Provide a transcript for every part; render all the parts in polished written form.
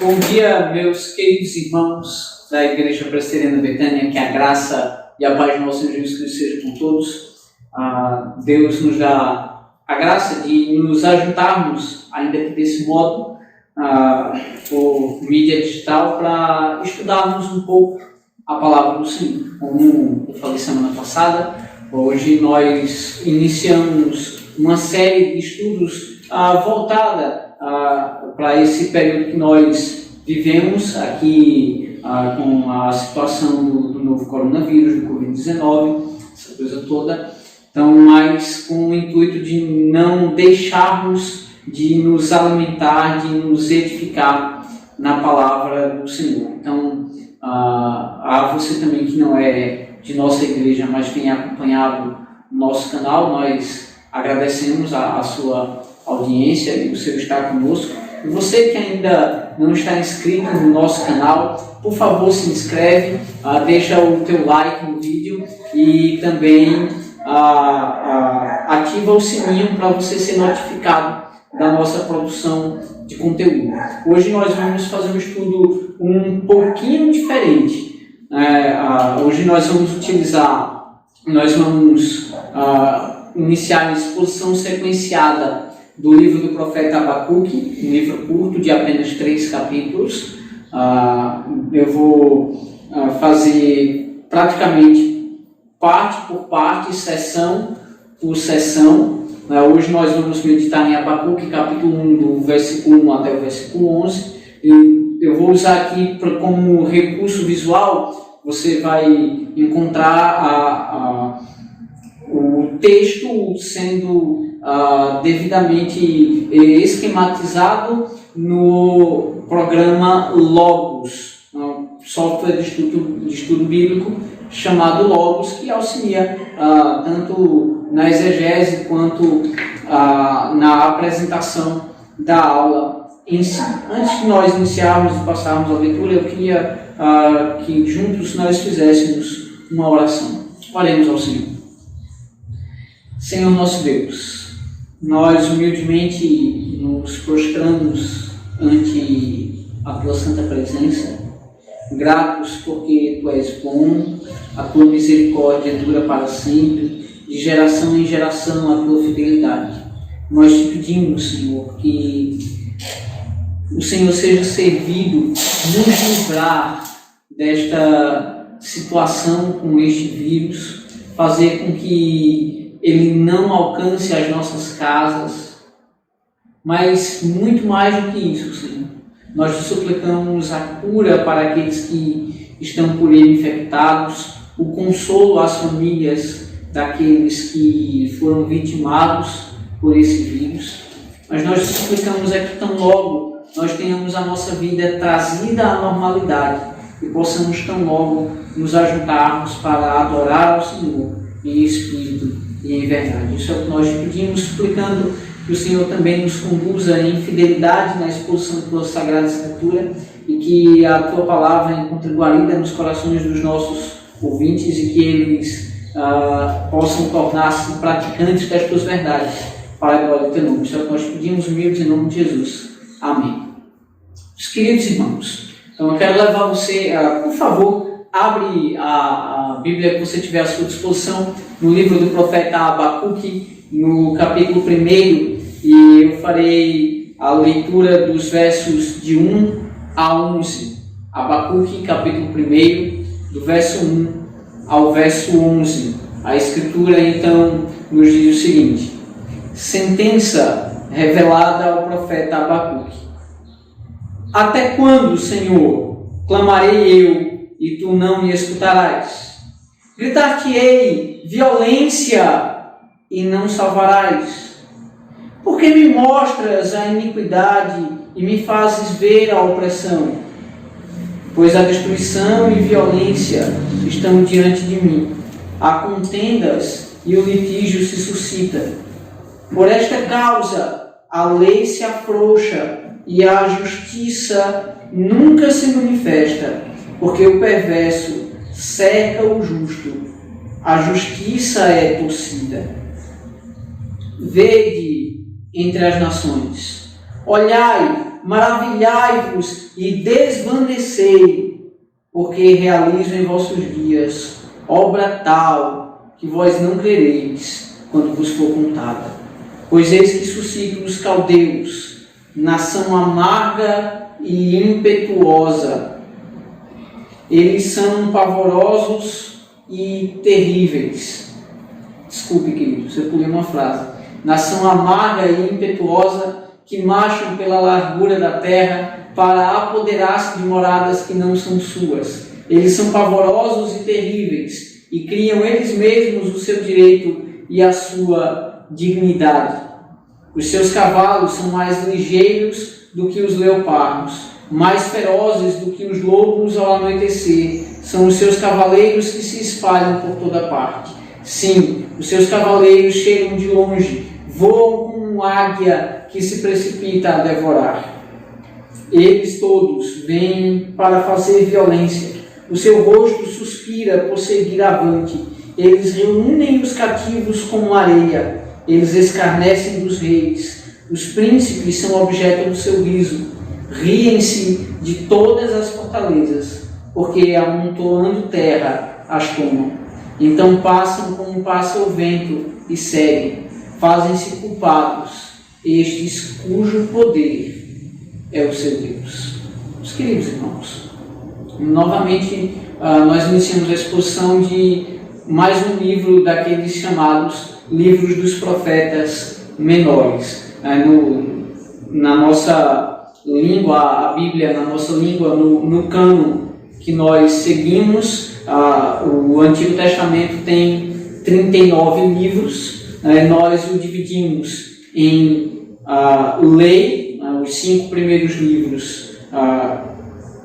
Bom dia, meus queridos irmãos da Igreja Presbiteriana Betânia, que a graça e a paz do nosso Senhor Jesus Cristo seja com todos. Deus nos dá a graça de nos ajuntarmos, ainda que desse modo, por mídia digital, para estudarmos um pouco a palavra do Senhor. Como eu falei semana passada, hoje nós iniciamos uma série de estudos voltada para esse período que nós vivemos aqui com a situação do novo coronavírus, do Covid-19, essa coisa toda. Então, mas com o intuito de não deixarmos de nos alimentar, de nos edificar na palavra do Senhor. Então, a você também que não é de nossa igreja, mas tem acompanhado o nosso canal, nós agradecemos a sua audiência e o seu estar conosco. E você que ainda não está inscrito no nosso canal, por favor, se inscreve, deixa o teu like no vídeo e também ativa o sininho para você ser notificado da nossa produção de conteúdo. Hoje nós vamos fazer um estudo um pouquinho diferente. Hoje nós vamos iniciar a exposição sequenciada do livro do profeta Abacuque, um livro curto de apenas 3 capítulos. Eu vou fazer praticamente parte por parte, sessão por sessão. Hoje nós vamos meditar em Abacuque, capítulo 1, do versículo 1 até o versículo 11. Eu vou usar aqui como recurso visual, você vai encontrar o texto sendo devidamente esquematizado no programa Logos, um software de estudo bíblico chamado Logos, que auxilia tanto na exegese quanto na apresentação da aula em si. Antes de nós iniciarmos e passarmos a leitura, eu queria que juntos nós fizéssemos uma oração. Oremos ao Senhor. Senhor nosso Deus, nós humildemente nos prostramos ante a Tua Santa Presença, gratos porque Tu és bom, a Tua misericórdia dura para sempre, de geração em geração a Tua fidelidade. Nós te pedimos, Senhor, que o Senhor seja servido nos livrar desta situação com este vírus, fazer com que ele não alcance as nossas casas, mas muito mais do que isso, Senhor. Nós te suplicamos a cura para aqueles que estão por ele infectados, o consolo às famílias daqueles que foram vitimados por esse vírus. Mas nós te suplicamos que tão logo nós tenhamos a nossa vida trazida à normalidade e possamos tão logo nos ajuntarmos para adorar ao Senhor em espírito e em verdade. Isso é o que nós pedimos, suplicando que o Senhor também nos conduza em fidelidade na exposição da Tua Sagrada Escritura e que a Tua Palavra encontre guarida nos corações dos nossos ouvintes e que eles possam tornar-se praticantes das Tuas verdades para a glória do Teu nome. Isso é o que nós pedimos, humildes, em nome de Jesus. Amém. Meus queridos irmãos, então eu quero levar você, por favor, abre a Bíblia que você tiver à sua disposição no livro do profeta Abacuque, no capítulo 1, e eu farei a leitura dos versos de 1 a 11. Abacuque, capítulo 1, do verso 1 ao verso 11. A Escritura, então, nos diz o seguinte: sentença revelada ao profeta Abacuque. Até quando, Senhor, clamarei eu, e tu não me escutarás? Gritar-te-ei violência, e não salvarás? Porque me mostras a iniquidade e me fazes ver a opressão? Pois a destruição e violência estão diante de mim. Há contendas e o litígio se suscita. Por esta causa a lei se afrouxa e a justiça nunca se manifesta, porque o perverso cerca o justo, a justiça é torcida. Vede entre as nações, olhai maravilhai-vos e desvanecei, porque realizo em vossos dias obra tal que vós não crereis quando vos for contada. Pois eis que suscito os caldeus, nação amarga e impetuosa. Eles são pavorosos e terríveis. Desculpe, querido, você pulei uma frase. Nação amarga e impetuosa, que marcham pela largura da terra para apoderar-se de moradas que não são suas. Eles são pavorosos e terríveis, e criam eles mesmos o seu direito e a sua dignidade. Os seus cavalos são mais ligeiros do que os leopardos, mais ferozes do que os lobos ao anoitecer. São os seus cavaleiros que se espalham por toda parte. Sim, os seus cavaleiros chegam de longe, voam como uma águia que se precipita a devorar. Eles todos vêm para fazer violência. O seu rosto suspira por seguir avante. Eles reúnem os cativos como areia. Eles escarnecem dos reis. Os príncipes são objeto do seu riso. Riem-se de todas as fortalezas, porque amontoando terra as tomam. Então passam como passa o vento e seguem. Fazem-se culpados estes cujo poder é o seu Deus. Meus queridos irmãos, novamente nós iniciamos a exposição de mais um livro daqueles chamados livros dos profetas menores. Na nossa língua, a Bíblia, na nossa língua, no cânon que nós seguimos, o Antigo Testamento tem 39 livros. Nós o dividimos em lei, os 5 primeiros livros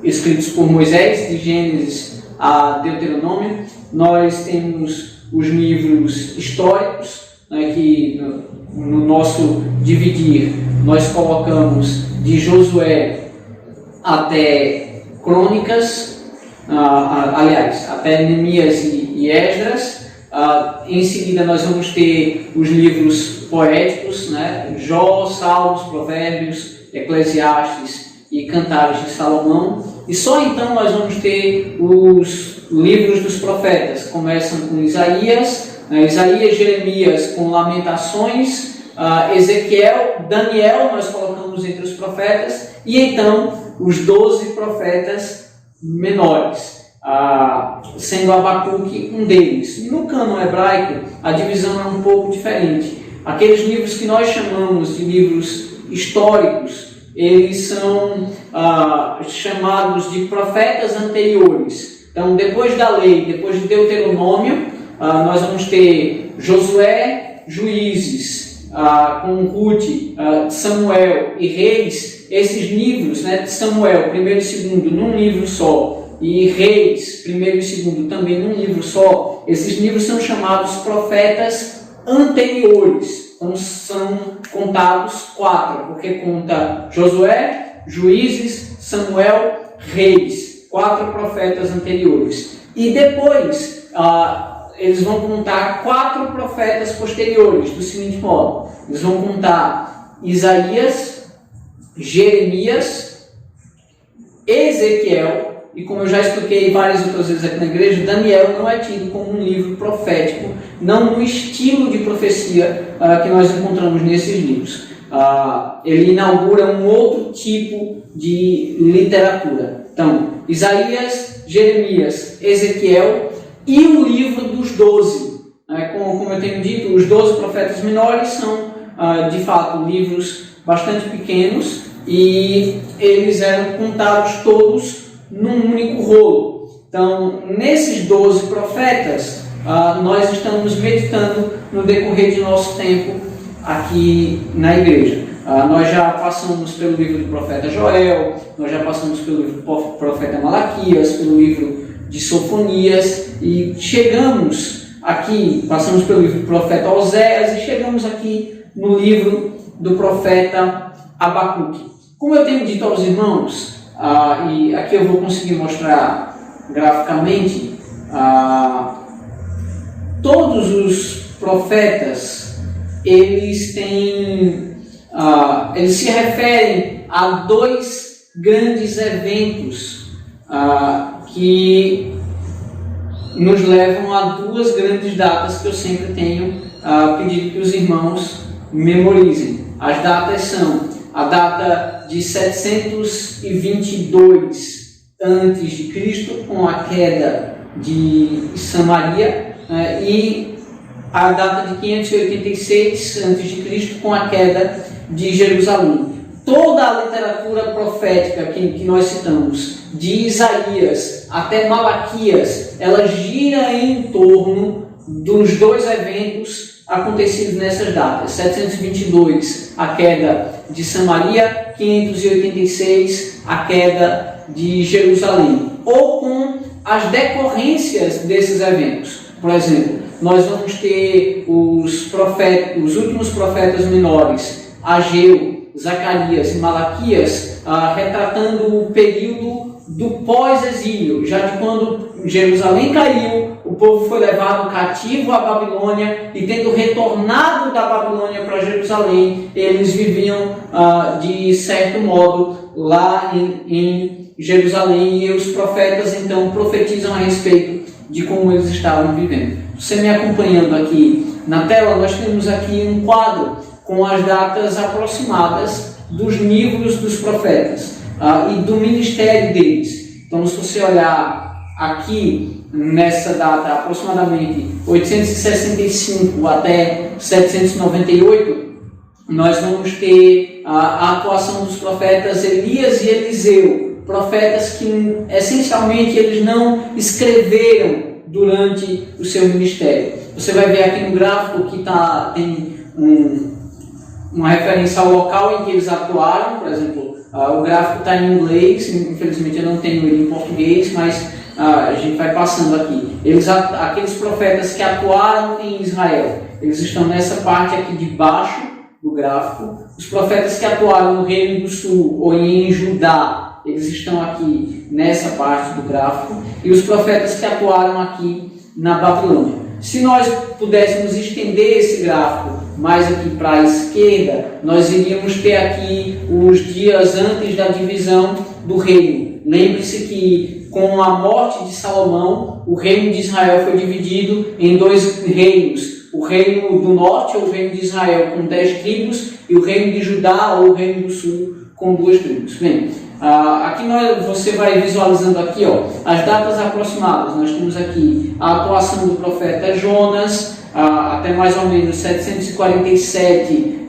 escritos por Moisés, de Gênesis a Deuteronômio. Nós temos os livros históricos, que no nosso dividir nós colocamos de Josué até Crônicas, aliás, até Neemias e Esdras. Em seguida nós vamos ter os livros poéticos, Jó, Salmos, Provérbios, Eclesiastes e Cantares de Salomão. E só então nós vamos ter os livros dos profetas. Começam com Isaías, Jeremias com Lamentações, Ezequiel, Daniel nós colocamos entre os profetas, e então os 12 profetas menores, sendo Abacuque um deles. No cânon hebraico a divisão é um pouco diferente. Aqueles livros que nós chamamos de livros históricos, eles são chamados de profetas anteriores. Então, depois da lei, depois de Deuteronômio, nós vamos ter Josué, Juízes, com Ruth, Samuel e Reis. Esses livros, de Samuel, 1º e 2º, num livro só, e Reis, 1º e 2º, também num livro só. Esses livros são chamados profetas anteriores. Então, são contados 4, porque conta Josué, Juízes, Samuel, Reis, 4 profetas anteriores. E depois, eles vão contar 4 profetas posteriores, do seguinte modo: eles vão contar Isaías, Jeremias, Ezequiel, e como eu já expliquei várias outras vezes aqui na igreja, Daniel não é tido como um livro profético, não no estilo de profecia que nós encontramos nesses livros. Ele inaugura um outro tipo de literatura. Então, Isaías, Jeremias, Ezequiel e o livro dos 12. Como eu tenho dito, os 12 profetas menores são, de fato, livros bastante pequenos, e eles eram contados todos num único rolo. Então, nesses 12 profetas, nós estamos meditando no decorrer de nosso tempo aqui na igreja. Nós já passamos pelo livro do profeta Joel, nós já passamos pelo livro do profeta Malaquias, pelo livro de Sofonias, e chegamos aqui, passamos pelo livro do profeta Oséias, e chegamos aqui no livro do profeta Abacuque. Como eu tenho dito aos irmãos, e aqui eu vou conseguir mostrar graficamente, todos os profetas, eles se referem há dois grandes eventos que nos levam a duas grandes datas que eu sempre tenho pedido que os irmãos memorizem. As datas são a data de 722 a.C., com a queda de Samaria, e a data de 586 a.C., com a queda de Jerusalém. Toda a literatura profética que nós citamos, de Isaías até Malaquias, ela gira em torno dos dois eventos acontecidos nessas datas. 722, a queda de Samaria; 586, a queda de Jerusalém. Ou com as decorrências desses eventos. Por exemplo, nós vamos ter os últimos profetas menores, Ageu, Zacarias e Malaquias, retratando o período do pós-exílio, já de quando Jerusalém caiu, o povo foi levado cativo à Babilônia, e tendo retornado da Babilônia para Jerusalém, eles viviam de certo modo lá em Jerusalém, e os profetas então profetizam a respeito de como eles estavam vivendo. Você me acompanhando aqui na tela, nós temos aqui um quadro com as datas aproximadas dos livros dos profetas e do ministério deles. Então, se você olhar aqui nessa data, aproximadamente 865 até 798, nós vamos ter a atuação dos profetas Elias e Eliseu, profetas que essencialmente eles não escreveram durante o seu ministério. Você vai ver aqui no gráfico que tem uma referência ao local em que eles atuaram. Por exemplo, o gráfico está em inglês, infelizmente eu não tenho ele em português, mas a gente vai passando aqui. Aqueles profetas que atuaram em Israel, eles estão nessa parte aqui de baixo do gráfico. Os profetas que atuaram no Reino do Sul ou em Judá, eles estão aqui nessa parte do gráfico. E os profetas que atuaram aqui na Babilônia. Se nós pudéssemos estender esse gráfico mais aqui para a esquerda, nós iríamos ter aqui os dias antes da divisão do reino. Lembre-se que com a morte de Salomão, o reino de Israel foi dividido em dois reinos. O reino do norte, ou o reino de Israel, com 10 tribos, e o reino de Judá, ou o reino do sul, com 2 tribos. Bem, aqui você vai visualizando aqui, as datas aproximadas. Nós temos aqui a atuação do profeta Jonas, até mais ou menos 747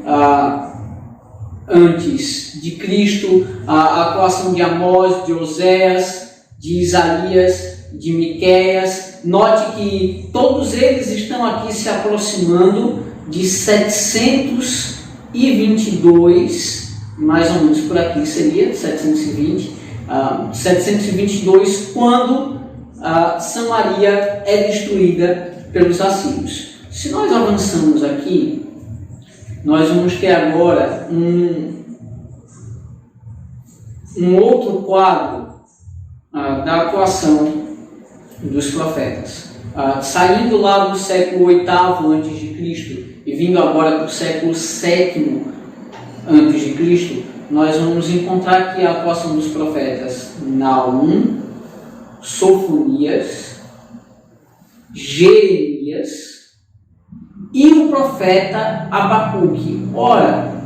antes de Cristo, a atuação de Amós, de Oséias, de Isaías, de Miqueias. Note que todos eles estão aqui se aproximando de 722, mais ou menos por aqui seria 722, quando Samaria é destruída pelos assírios. Se nós avançamos aqui, nós vamos ter agora um outro quadro da atuação dos profetas. Saindo lá do século VIII a.C. e vindo agora para o século VII a.C., nós vamos encontrar aqui a atuação dos profetas Naum, Sofonias, Jeremias e o profeta Abacuque. Ora,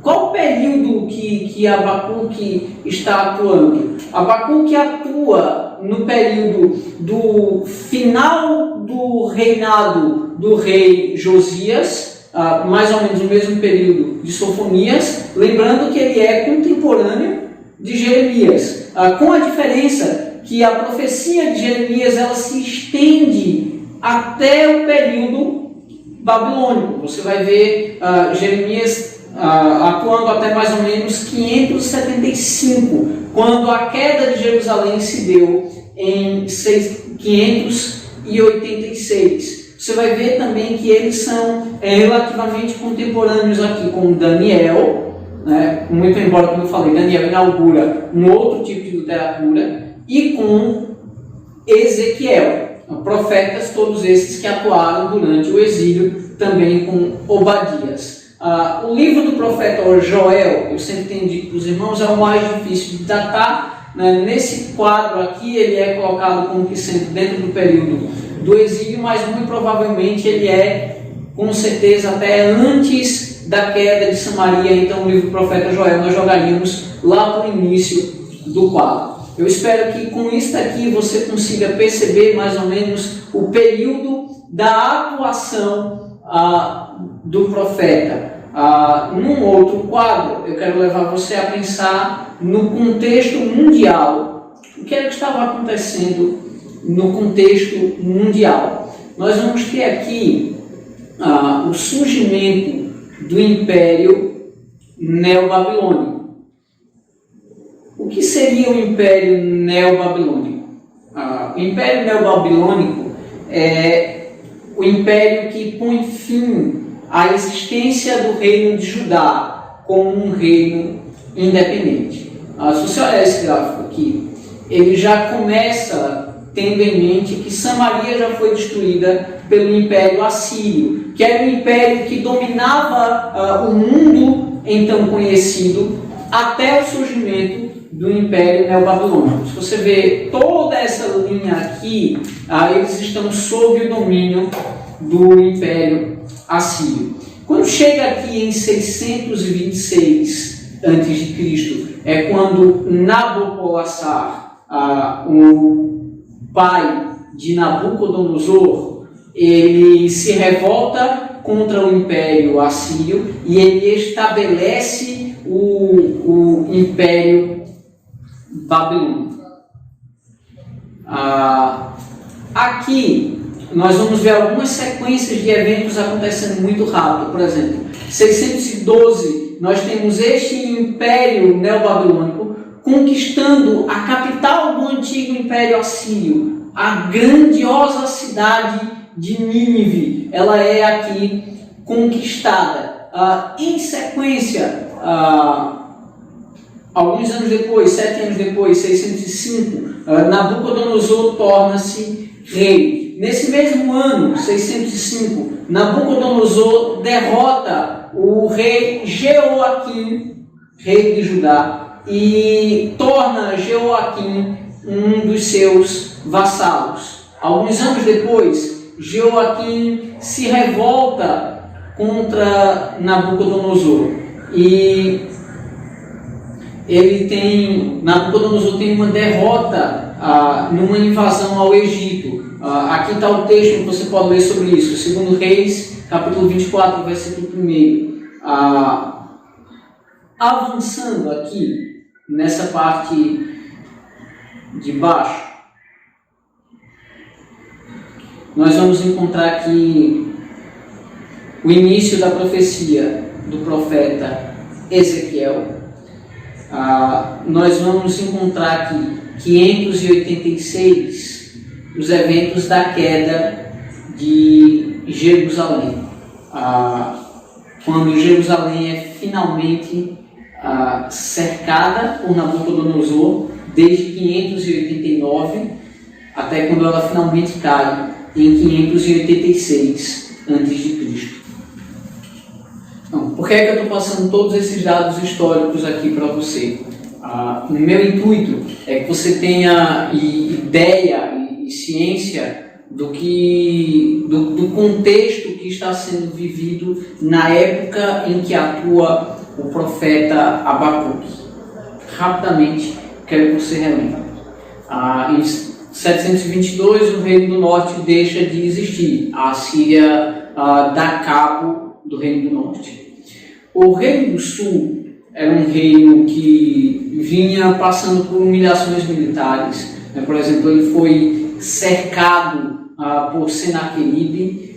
qual o período que Abacuque está atuando? Abacuque atua no período do final do reinado do rei Josias, mais ou menos o mesmo período de Sofonias, lembrando que ele é contemporâneo de Jeremias, com a diferença que a profecia de Jeremias ela se estende até o período babilônico. Você vai ver Jeremias atuando até mais ou menos 575, quando a queda de Jerusalém se deu em 586. Você vai ver também que eles são relativamente contemporâneos aqui com Daniel, né? Muito embora, como eu falei, Daniel inaugura um outro tipo de literatura, e com Ezequiel, profetas todos esses que atuaram durante o exílio, também com Obadias. O livro do profeta Joel, eu sempre tenho dito para os irmãos, é o mais difícil de datar. Nesse quadro aqui, ele é colocado como que sendo dentro do período do exílio, mas muito provavelmente ele é, com certeza, até antes da queda de Samaria. Então, o livro do profeta Joel nós jogaríamos lá para o início do quadro. Eu espero que com isso aqui você consiga perceber mais ou menos o período da atuação do profeta. Num outro quadro, eu quero levar você a pensar no contexto mundial. O que era que estava acontecendo no contexto mundial? Nós vamos ter aqui o surgimento do Império Neobabilônico. O que seria o Império Neobabilônico? O Império Neobabilônico é o império que põe fim à existência do reino de Judá como um reino independente. Se você olhar esse gráfico aqui, ele já começa tendo em mente que Samaria já foi destruída pelo Império Assírio, que era um império que dominava o mundo então conhecido até o surgimento do Império Neobabilônico. Se você vê toda essa linha aqui, eles estão sob o domínio do Império Assírio. Quando chega aqui em 626 a.C., é quando Nabopolassar, o pai de Nabucodonosor, ele se revolta contra o Império Assírio e ele estabelece o Império Babilônico. Aqui nós vamos ver algumas sequências de eventos acontecendo muito rápido. Por exemplo, 612, nós temos este Império Neobabilônico conquistando a capital do antigo Império Assírio, a grandiosa cidade de Nínive. Ela é aqui conquistada. Em sequência, alguns anos depois, 7 anos depois, 605, Nabucodonosor torna-se rei. Nesse mesmo ano, 605, Nabucodonosor derrota o rei Jeoaquim, rei de Judá, e torna Jeoaquim um dos seus vassalos. Alguns anos depois, Jeoaquim se revolta contra Nabucodonosor e Nabucodonosor tem uma derrota numa invasão ao Egito. Aqui está o texto que você pode ler sobre isso, 2 Reis, capítulo 24, versículo 1. Avançando aqui, nessa parte de baixo, nós vamos encontrar aqui o início da profecia do profeta Ezequiel. Nós vamos encontrar aqui 586 os eventos da queda de Jerusalém, quando Jerusalém é finalmente cercada por Nabucodonosor, desde 589 até quando ela finalmente cai em 586 a.C. Então, por que é que eu estou passando todos esses dados históricos aqui para você? O meu intuito é que você tenha ideia e ciência do contexto que está sendo vivido na época em que atua o profeta Abacuque. Rapidamente, quero que você relembre. Em 722, o reino do norte deixa de existir. A Síria dá cabo do reino do norte. O reino do sul era um reino que vinha passando por humilhações militares. Por exemplo, ele foi cercado por Senaqueribe.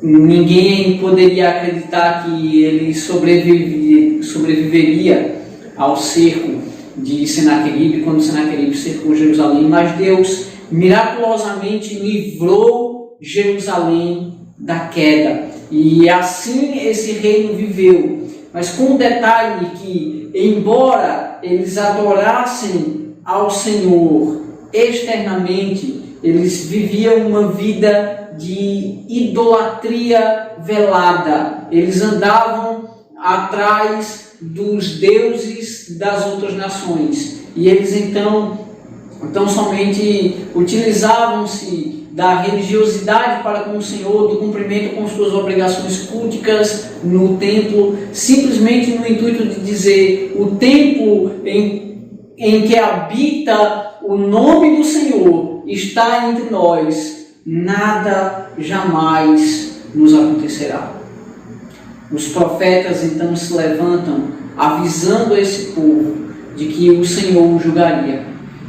Ninguém poderia acreditar que ele sobreviveria ao cerco de Senaqueribe, quando Senaqueribe cercou Jerusalém, mas Deus miraculosamente livrou Jerusalém da queda. E assim esse reino viveu. Mas com o detalhe que, embora eles adorassem ao Senhor externamente, eles viviam uma vida de idolatria velada. eles andavam atrás dos deuses das outras nações. E eles então somente utilizavam-se da religiosidade para com o Senhor, do cumprimento com suas obrigações culticas no templo, simplesmente no intuito de dizer: o templo em que habita o nome do Senhor está entre nós, nada jamais nos acontecerá. Os profetas então se levantam, avisando esse povo de que o Senhor o julgaria,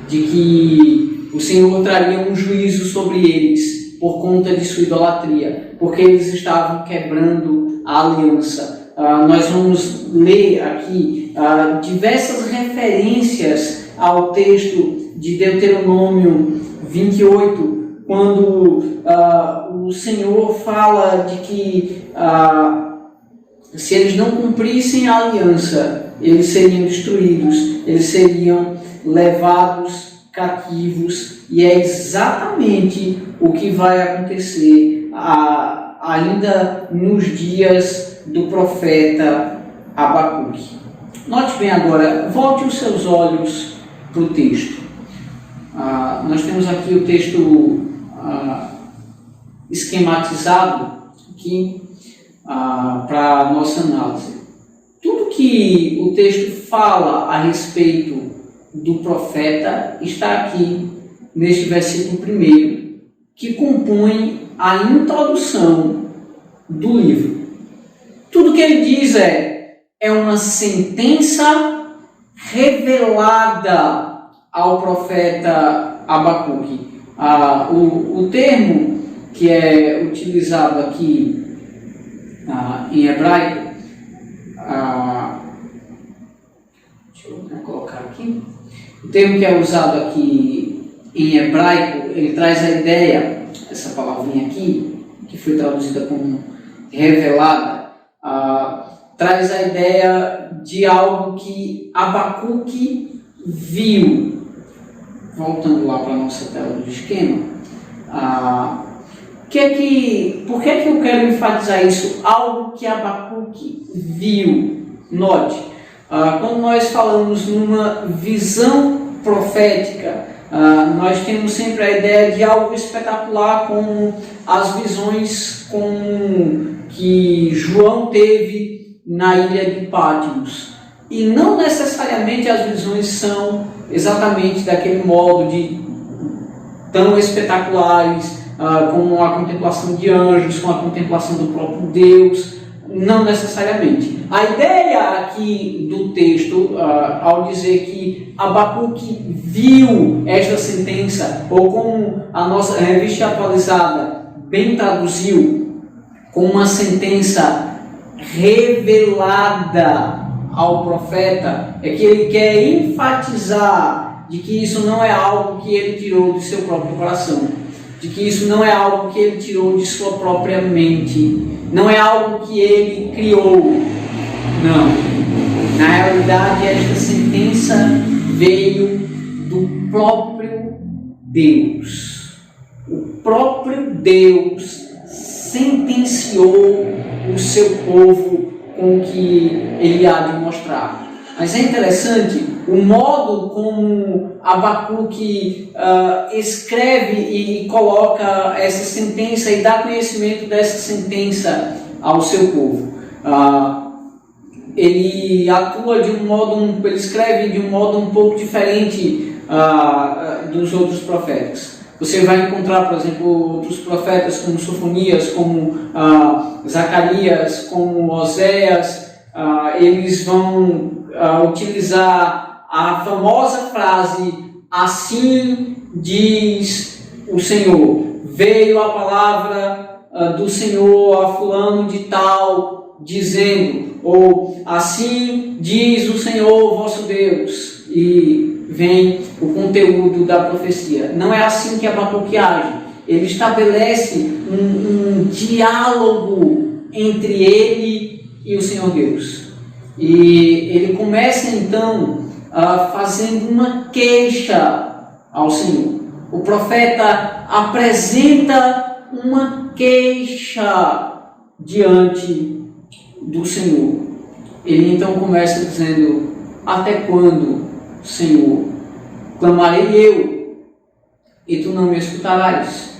de que o Senhor traria um juízo sobre eles por conta de sua idolatria, porque eles estavam quebrando a aliança. Nós vamos ler aqui diversas referências ao texto de Deuteronômio 28, quando o Senhor fala de que se eles não cumprissem a aliança, eles seriam destruídos, eles seriam levados cativos, e é exatamente o que vai acontecer ainda nos dias do profeta Abacuque. Note bem agora, volte os seus olhos para o texto. Nós temos aqui o texto esquematizado aqui para a nossa análise. Tudo que o texto fala a respeito do profeta está aqui neste versículo 1, que compõe a introdução do livro. Tudo que ele diz é uma sentença revelada ao profeta Abacuque. O termo que é utilizado aqui em hebraico, deixa eu colocar aqui. O termo que é usado aqui em hebraico, ele traz a ideia, essa palavrinha aqui, que foi traduzida como revelada, traz a ideia de algo que Abacuque viu. Voltando lá para a nossa tela do esquema, por que eu quero enfatizar isso? Algo que Abacuque viu. Note, quando nós falamos numa visão profética, nós temos sempre a ideia de algo espetacular, como as visões que João teve na ilha de Patmos. E não necessariamente as visões são exatamente daquele modo, tão espetaculares, como a contemplação de anjos, com a contemplação do próprio Deus. Não necessariamente. A ideia aqui do texto, ao dizer que Abacuque viu esta sentença, ou como a nossa revista atualizada bem traduziu, como uma sentença revelada ao profeta, é que ele quer enfatizar de que isso não é algo que ele tirou do seu próprio coração, de que isso não é algo que ele tirou de sua própria mente, não é algo que ele criou. Não. Na realidade, esta sentença veio do próprio Deus. O próprio Deus sentenciou o seu povo com o que ele há de mostrar. Mas é interessante o modo como Abacuque escreve e coloca essa sentença e dá conhecimento dessa sentença ao seu povo. Ele atua de um modo, ele escreve de um modo um pouco diferente dos outros profetas. Você vai encontrar, por exemplo, outros profetas como Sofonias, como Zacarias, como Oséias. Eles vão utilizar a famosa frase: assim diz o Senhor. Veio a palavra do Senhor a fulano de tal, dizendo, ou assim diz o Senhor vosso Deus, e vem o conteúdo da profecia. Não é assim que Abacuque age. Ele estabelece um diálogo entre ele e o Senhor Deus. E ele começa então fazendo uma queixa ao Senhor. O profeta apresenta uma queixa diante do Senhor. Ele então começa dizendo: até quando, Senhor, clamarei eu, e tu não me escutarás?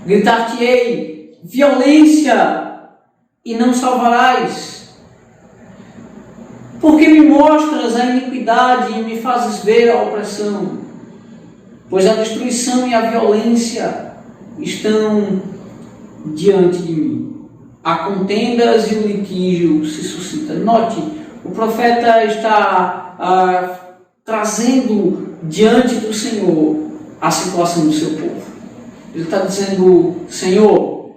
Gritar-te-ei violência, e não salvarás? Porque me mostras a iniquidade e me fazes ver a opressão? Pois a destruição e a violência estão diante de mim. Há contendas e o litígio se suscita. Note, o profeta está trazendo diante do Senhor a situação do seu povo. Ele está dizendo: Senhor,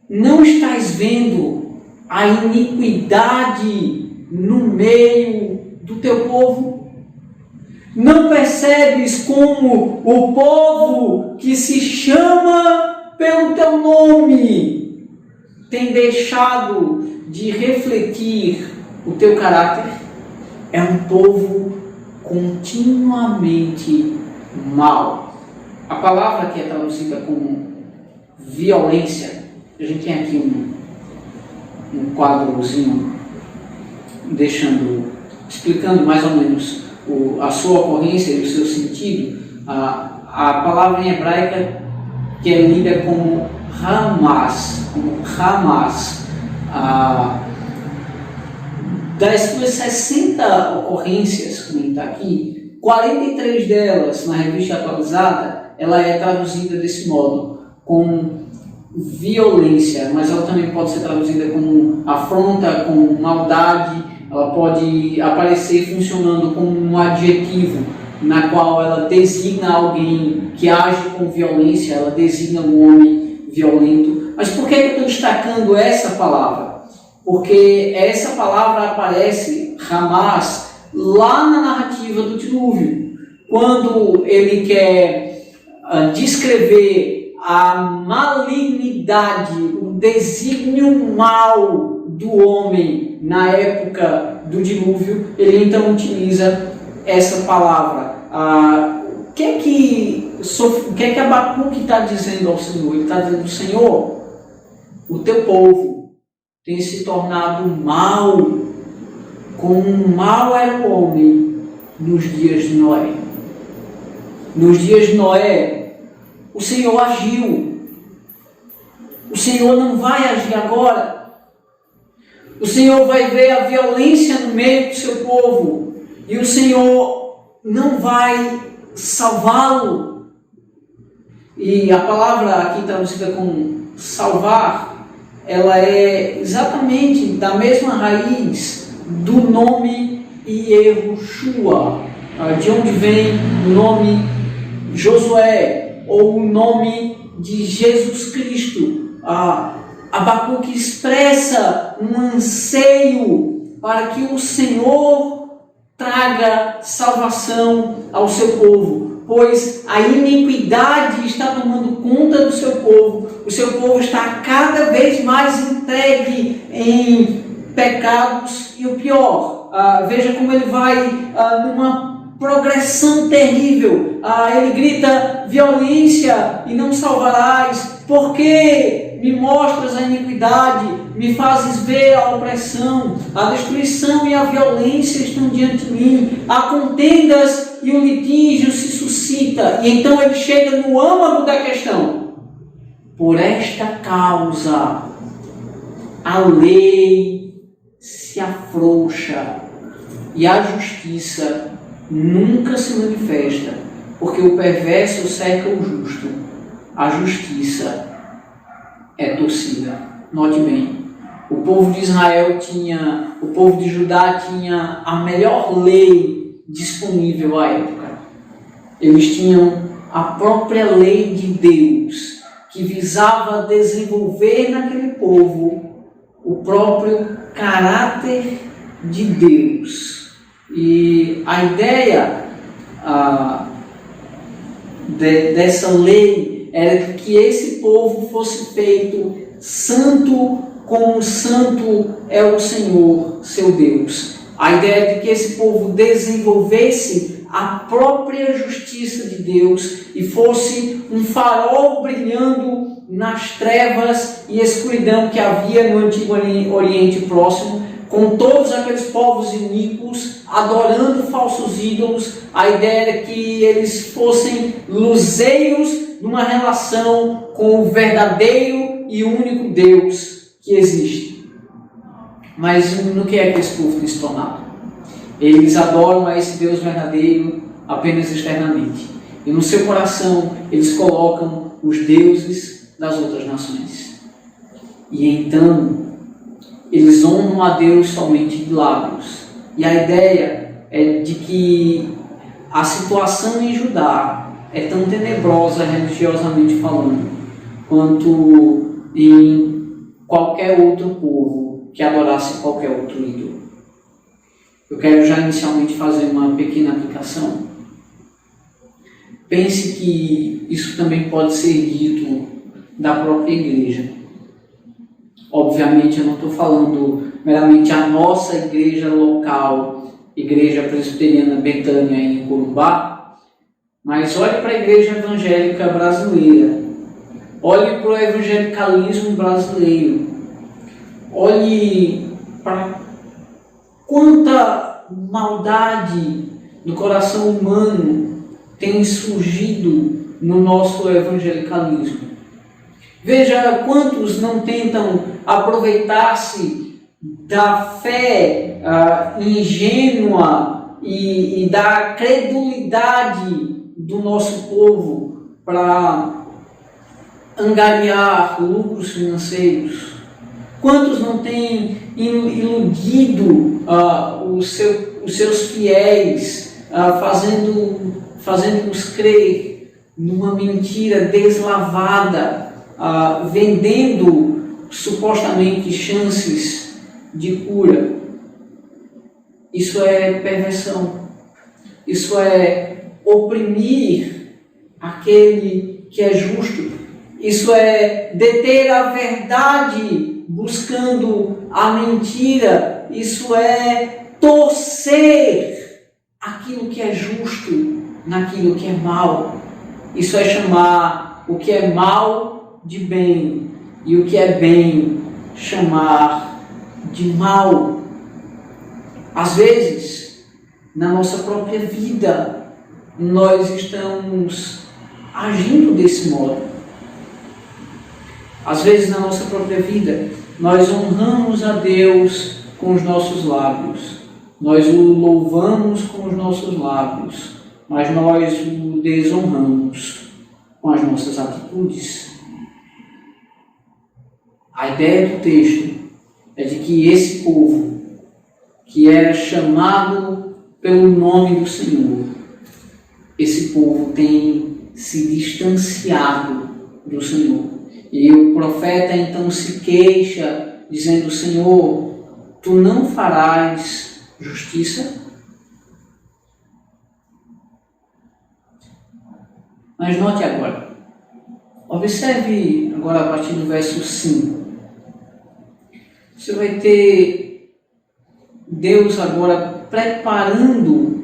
não estás vendo a iniquidade no meio do teu povo? Não percebes como o povo que se chama pelo teu nome tem deixado de refletir o teu caráter? É um povo continuamente mau. A palavra que é traduzida como violência, a gente tem aqui um quadrozinho explicando mais ou menos a sua ocorrência e o seu sentido. A palavra em hebraica que é lida como Hamas, das suas 60 ocorrências, como está aqui, 43 delas na revista atualizada, ela é traduzida desse modo, com violência, mas ela também pode ser traduzida como afronta, como maldade. Ela pode aparecer funcionando como um adjetivo, na qual ela designa alguém que age com violência, ela designa um homem violento. Mas por que eu estou destacando essa palavra? Porque essa palavra aparece, Hamas, lá na narrativa do dilúvio, quando ele quer descrever a malignidade, o desígnio mau do homem na época do dilúvio. Ele então utiliza essa palavra. O que é que Abacuque está dizendo ao Senhor? Ele está dizendo: Senhor, o teu povo tem se tornado mau, como mau era o homem nos dias de Noé. Nos dias de Noé, o Senhor agiu. O Senhor não vai agir agora. O Senhor vai ver a violência no meio do seu povo e o Senhor não vai salvá-lo. E a palavra aqui traduzida como salvar, ela é exatamente da mesma raiz do nome Yehoshua, de onde vem o nome Josué, ou o nome de Jesus Cristo. Abacuque expressa um anseio para que o Senhor traga salvação ao seu povo, pois a iniquidade está tomando conta do seu povo. O seu povo está cada vez mais entregue em pecados, e o pior, veja como ele vai numa progressão terrível. Ele grita: violência e não salvarás, porque me mostras a iniquidade, me fazes ver a opressão, a destruição e a violência estão diante de mim, há contendas e o litígio se suscita. E então ele chega no âmago da questão: por esta causa a lei se afrouxa e a justiça nunca se manifesta, porque o perverso cerca o justo, a justiça é torcida. Note bem, o povo de Israel o povo de Judá tinha a melhor lei disponível à época. Eles tinham a própria lei de Deus, que visava desenvolver naquele povo o próprio caráter de Deus. E a ideia dessa lei era que esse povo fosse feito santo, como santo é o Senhor, seu Deus. A ideia de que esse povo desenvolvesse a própria justiça de Deus e fosse um farol brilhando nas trevas e escuridão que havia no Antigo Oriente Próximo, com todos aqueles povos iníquos adorando falsos ídolos. A ideia era que eles fossem luzeiros numa relação com o verdadeiro e único Deus que existe. Mas no que é que esse povo tem se tornado? Eles adoram a esse Deus verdadeiro apenas externamente. E no seu coração eles colocam os deuses das outras nações. E então eles honram a Deus somente de lábios. E a ideia é de que a situação em Judá é tão tenebrosa religiosamente falando, quanto em qualquer outro povo que adorasse qualquer outro ídolo. Eu quero já inicialmente fazer uma pequena aplicação. Pense que isso também pode ser dito da própria igreja. Obviamente eu não estou falando meramente a nossa igreja local, Igreja Presbiteriana Betânia em Corumbá, mas olhe para a igreja evangélica brasileira, olhe para o evangelicalismo brasileiro, olhe para quanta maldade no coração humano tem surgido no nosso evangelicalismo. Veja quantos não tentam aproveitar-se da fé ingênua e da credulidade do nosso povo para angariar lucros financeiros. Quantos não têm iludido os seus fiéis, fazendo-os crer numa mentira deslavada, vendendo supostamente chances de cura. Isso é perversão. Isso é oprimir aquele que é justo. Isso é deter a verdade buscando a mentira. Isso é torcer aquilo que é justo naquilo que é mal. Isso é chamar o que é mal de bem e o que é bem chamar de mal. Às vezes, na nossa própria vida, nós estamos agindo desse modo. Às vezes, na nossa própria vida, nós honramos a Deus com os nossos lábios, nós o louvamos com os nossos lábios, mas nós o desonramos com as nossas atitudes. A ideia do texto é de que esse povo, que era chamado pelo nome do Senhor, esse povo tem se distanciado do Senhor. E o profeta então se queixa, dizendo: Senhor, tu não farás justiça? Mas note agora, observe agora a partir do verso 5. Você vai ter Deus agora preparando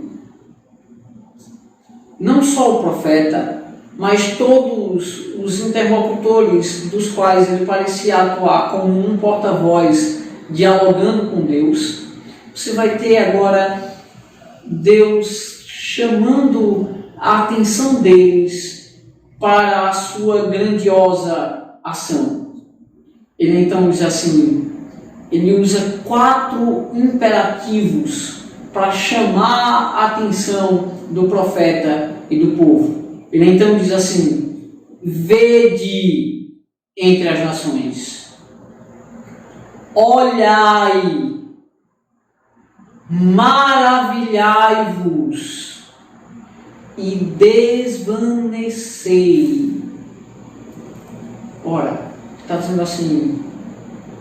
não só o profeta, mas todos os interlocutores dos quais ele parecia atuar como um porta-voz, dialogando com Deus. Você vai ter agora Deus chamando a atenção deles para a sua grandiosa ação. Ele então diz assim, ele usa 4 imperativos para chamar a atenção do profeta e do povo. Ele então diz assim: vede entre as nações, olhai, maravilhai-vos e desvanecei. Ora, está dizendo assim,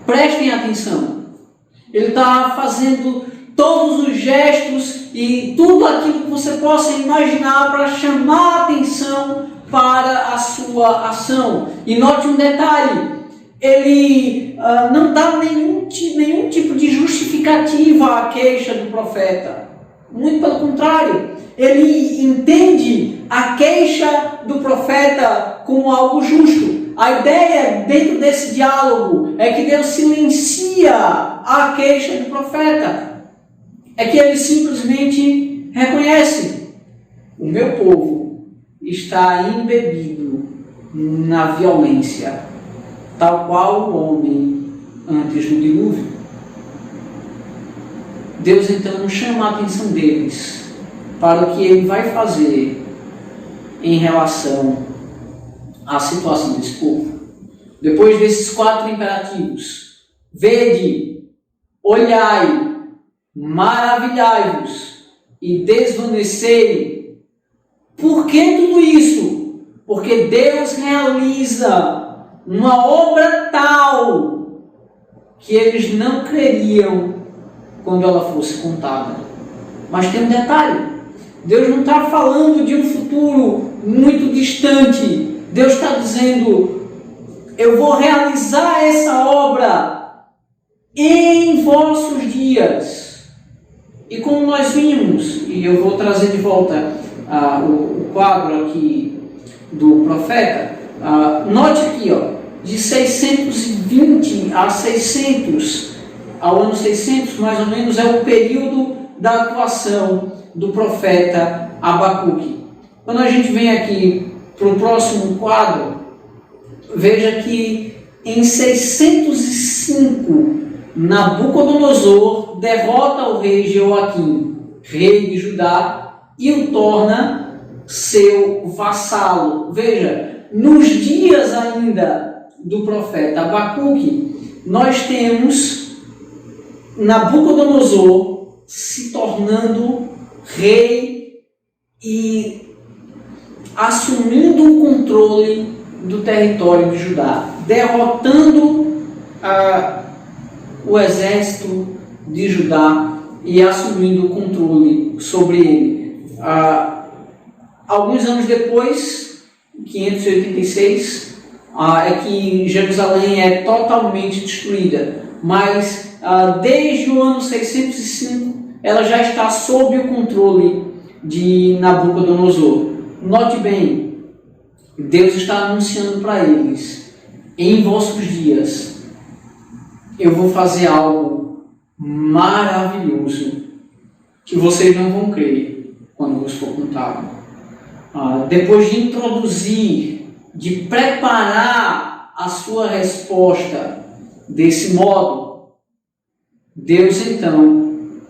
prestem atenção. Ele está fazendo todos os gestos e tudo aquilo que você possa imaginar para chamar a atenção para a sua ação. E note um detalhe, ele não dá nenhum tipo de justificativa à queixa do profeta. Muito pelo contrário, ele entende a queixa do profeta como algo justo. A ideia dentro desse diálogo é que Deus silencia a queixa do profeta. É que ele simplesmente reconhece: o meu povo está embebido na violência, tal qual o homem antes do dilúvio. Deus então chama a atenção deles para o que ele vai fazer em relação à situação desse povo. Depois desses 4 imperativos: vede, olhai, maravilhai-vos e desvanecei. Por que tudo isso? Porque Deus realiza uma obra tal que eles não creriam quando ela fosse contada. Mas tem um detalhe: Deus não está falando de um futuro muito distante. Deus está dizendo: eu vou realizar essa obra em vossos dias. E como nós vimos, e eu vou trazer de volta o quadro aqui do profeta, note aqui, de 620 a 600, ao ano 600, mais ou menos, é o período da atuação do profeta Abacuque. Quando a gente vem aqui para o próximo quadro, veja que em 605, Nabucodonosor derrota o rei Jeoaquim, rei de Judá, e o torna seu vassalo. Veja, nos dias ainda do profeta Abacuque, nós temos Nabucodonosor se tornando rei e assumindo o controle do território de Judá, derrotando o exército de Judá e assumindo o controle sobre ele. Alguns anos depois, 586, é que Jerusalém é totalmente destruída, mas desde o ano 605 ela já está sob o controle de Nabucodonosor. Note bem, Deus está anunciando para eles: em vossos dias eu vou fazer algo maravilhoso que vocês não vão crer quando vos for contado. Depois de introduzir, de preparar a sua resposta desse modo, Deus então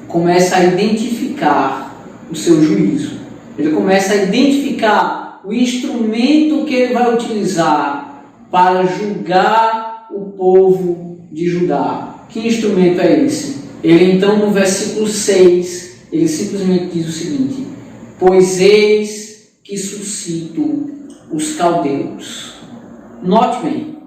começa a identificar o seu juízo. Ele começa a identificar o instrumento que ele vai utilizar para julgar o povo de Judá. Que instrumento é esse? Ele então, no versículo 6, ele simplesmente diz o seguinte: pois eis que suscito os caldeus. Note bem,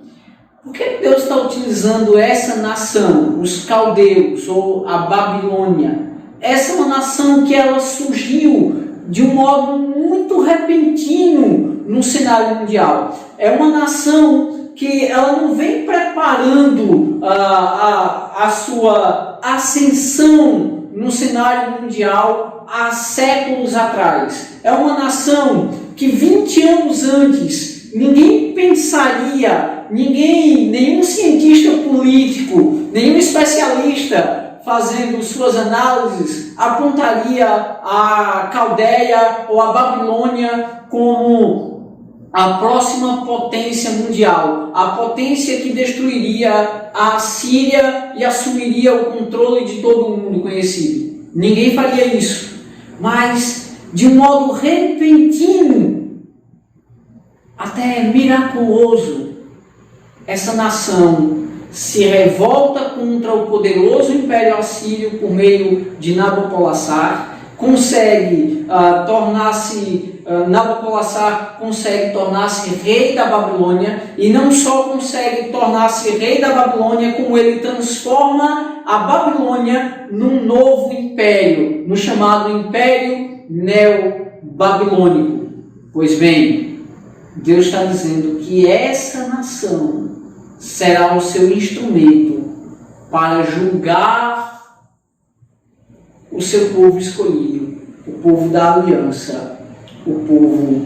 por que Deus está utilizando essa nação, os caldeus ou a Babilônia? Essa é uma nação que ela surgiu de um modo muito repentino no cenário mundial. É uma nação que ela não vem preparando a sua ascensão no cenário mundial há séculos atrás. É uma nação que 20 anos antes ninguém pensaria, nenhum cientista político, nenhum especialista fazendo suas análises apontaria a Caldeia ou a Babilônia como a próxima potência mundial, a potência que destruiria a Síria e assumiria o controle de todo o mundo conhecido. Ninguém faria isso. Mas, de um modo repentino, até miraculoso, essa nação se revolta contra o poderoso Império Assírio por meio de Nabopolassar, Nabopolassar consegue tornar-se rei da Babilônia, e não só consegue tornar-se rei da Babilônia, como ele transforma a Babilônia num novo império, no chamado Império Neo-Babilônico. Pois bem, Deus está dizendo que essa nação será o seu instrumento para julgar o seu povo escolhido, o povo da aliança, o povo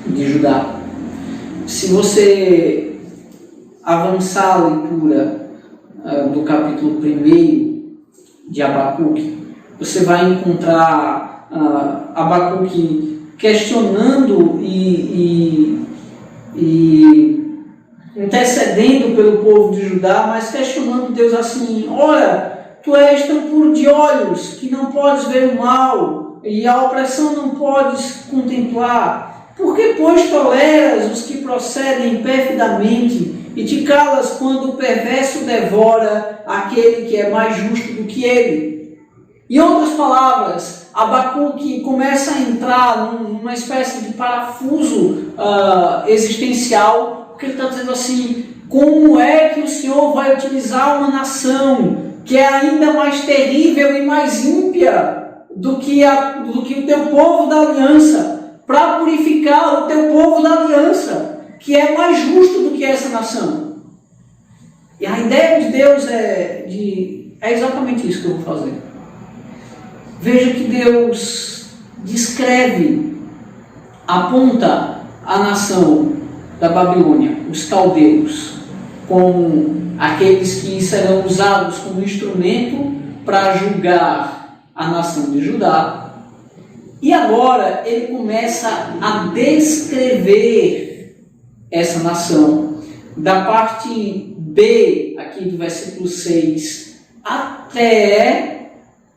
de Judá. se você avançar a leitura do capítulo 1 de Abacuque, você vai encontrar Abacuque questionando e intercedendo pelo povo de Judá, mas questionando Deus assim: ora, tu és tão puro de olhos que não podes ver o mal, e a opressão não podes contemplar. Por que, pois, toleras os que procedem perfidamente e te calas quando o perverso devora aquele que é mais justo do que ele? Em outras palavras, Abacuque começa a entrar numa espécie de parafuso existencial, porque ele está dizendo assim: como é que o Senhor vai utilizar uma nação que é ainda mais terrível e mais ímpia do que o teu povo da aliança, para purificar o teu povo da aliança, que é mais justo do que essa nação? E a ideia de Deus é exatamente isso que eu vou fazer. Veja que Deus descreve, aponta a nação da Babilônia, os caldeus, como aqueles que serão usados como instrumento para julgar a nação de Judá. E agora ele começa a descrever essa nação, da parte B, aqui do versículo 6, até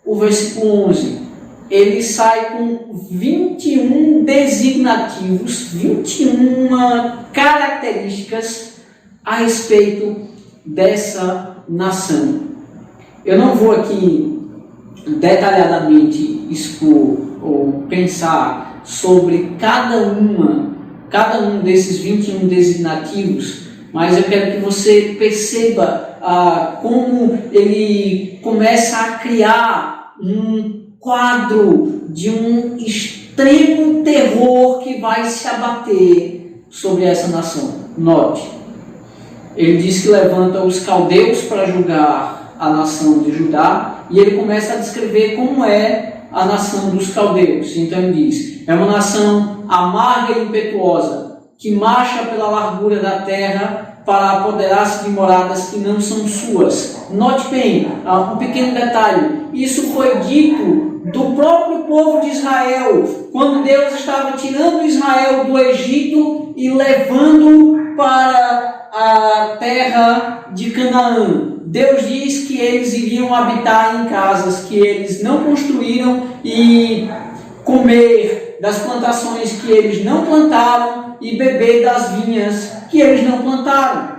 o versículo 11, ele sai com 21 designativos, 21 características a respeito dessa nação. Eu não vou aqui detalhadamente expor ou pensar sobre cada um desses 21 designativos, mas eu quero que você perceba como ele começa a criar um quadro de um extremo terror que vai se abater sobre essa nação. Note, ele diz que levanta os caldeus para julgar a nação de Judá, e ele começa a descrever como é a nação dos caldeus. Então ele diz: é uma nação amarga e impetuosa, que marcha pela largura da terra para apoderar-se de moradas que não são suas. Note bem, um pequeno detalhe: isso foi dito do próprio povo de Israel, quando Deus estava tirando Israel do Egito e levando para a terra de Canaã. Deus diz que eles iriam habitar em casas que eles não construíram e comer das plantações que eles não plantaram e beber das vinhas que eles não plantaram.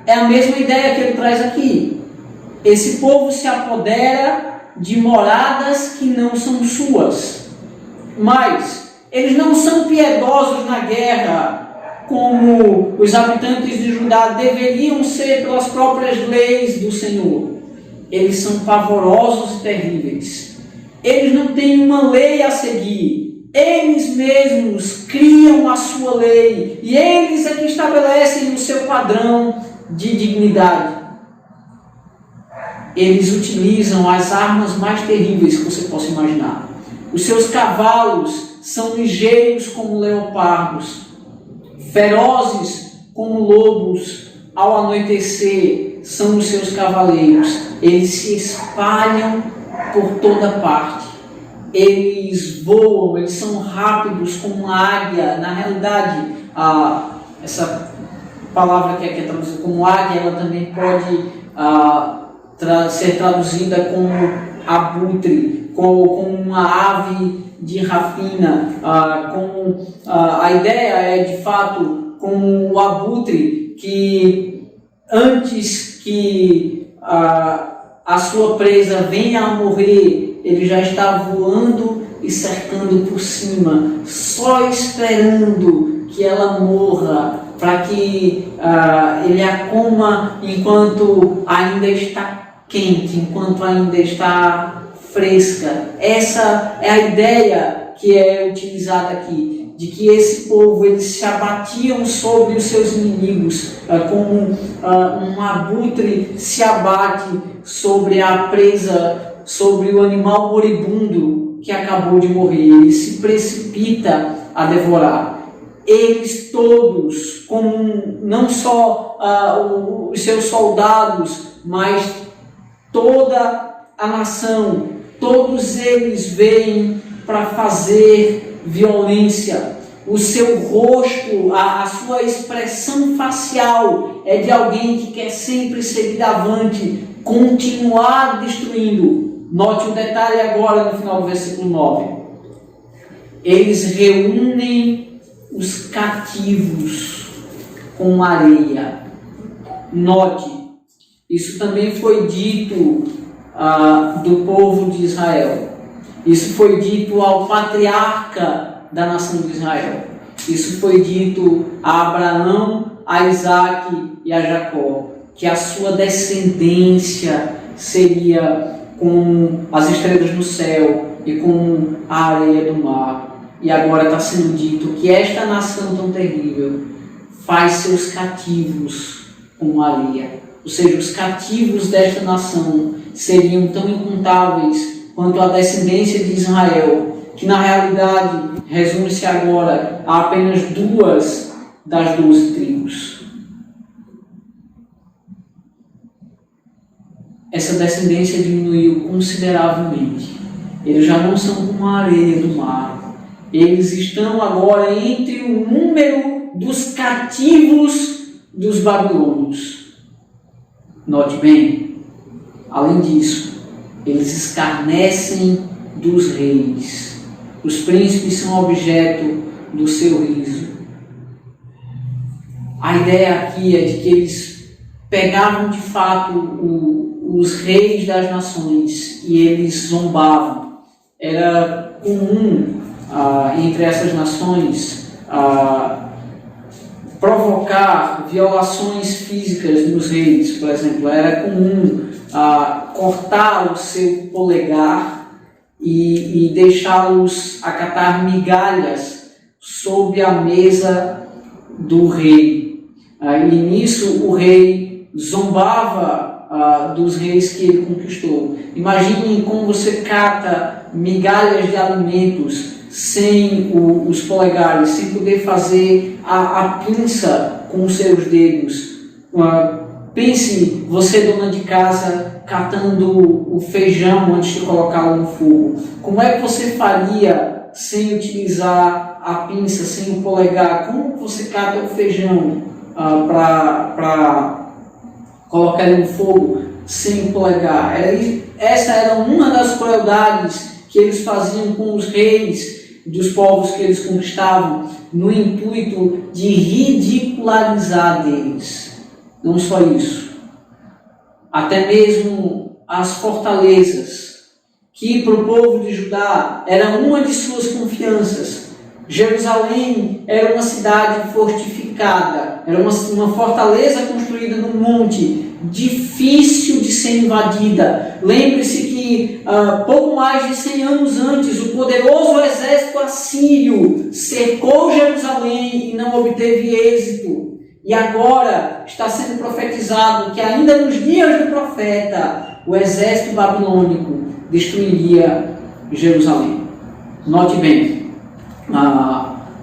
É a mesma ideia que ele traz aqui. Esse povo se apodera de moradas que não são suas. Mas eles não são piedosos na guerra, como os habitantes de Judá deveriam ser pelas próprias leis do Senhor. Eles são pavorosos e terríveis. Eles não têm uma lei a seguir. Eles mesmos criam a sua lei. E eles é que estabelecem o seu padrão de dignidade. Eles utilizam as armas mais terríveis que você possa imaginar. Os seus cavalos são ligeiros como leopardos, ferozes como lobos. Ao anoitecer são os seus cavaleiros. Eles se espalham por toda parte. Eles voam, eles são rápidos como uma águia. Na realidade, essa palavra que aqui é traduzida como águia, ela também pode ser traduzida como abutre, como uma ave de rapina. A ideia é, de fato, como o abutre, que antes que a sua presa venha a morrer, ele já está voando e cercando por cima, só esperando que ela morra, para que ele a coma enquanto ainda está quente, enquanto ainda está fresca. Essa é a ideia que é utilizada aqui, de que esse povo, eles se abatiam sobre os seus inimigos, como um abutre se abate sobre a presa, sobre o animal moribundo que acabou de morrer. Ele se precipita a devorar. eles todos, com não só os seus soldados, mas toda a nação, todos eles vêm para fazer violência. O seu rosto, a sua expressão facial é de alguém que quer sempre seguir avante, continuar destruindo. Note um detalhe agora no final do versículo 9. Eles reúnem os cativos com areia. Note, isso também foi dito do povo de Israel. Isso foi dito ao patriarca da nação de Israel. Isso foi dito a Abraão, a Isaac e a Jacó, que a sua descendência seria como as estrelas no céu e como a areia do mar. E agora está sendo dito que esta nação tão terrível faz seus cativos como areia. Ou seja, os cativos desta nação seriam tão incontáveis quanto a descendência de Israel, que na realidade resume-se agora a apenas 2 das 12 tribos. Essa descendência diminuiu consideravelmente. Eles já não são como a areia do mar. Eles estão agora entre o número dos cativos dos babilônios. Note bem, além disso, eles escarnecem dos reis. Os príncipes são objeto do seu riso. A ideia aqui é de que eles pegavam de fato os reis das nações e eles zombavam. Era comum entre essas nações provocar violações físicas nos reis. Por exemplo, era comum cortar o seu polegar e deixá-los acatar migalhas sob a mesa do rei. E nisso o rei zombava dos reis que ele conquistou. Imagine como você cata migalhas de alimentos sem os polegares, sem poder fazer a pinça com os seus dedos. Pense você, dona de casa, catando o feijão antes de colocá-lo no fogo. Como é que você faria sem utilizar a pinça, sem o polegar? Como você cata o feijão para colocar ele no fogo sem o polegar? Essa era uma das crueldades que eles faziam com os reis dos povos que eles conquistavam, no intuito de ridicularizar deles. Não só isso, até mesmo as fortalezas, que para o povo de Judá era uma de suas confianças. Jerusalém era uma cidade fortificada, era uma fortaleza construída no monte, difícil de ser invadida. Lembre-se que pouco mais de 100 anos antes, o poderoso exército assírio cercou Jerusalém e não obteve êxito. E agora está sendo profetizado que ainda nos dias do profeta, o exército babilônico destruiria Jerusalém. Note bem,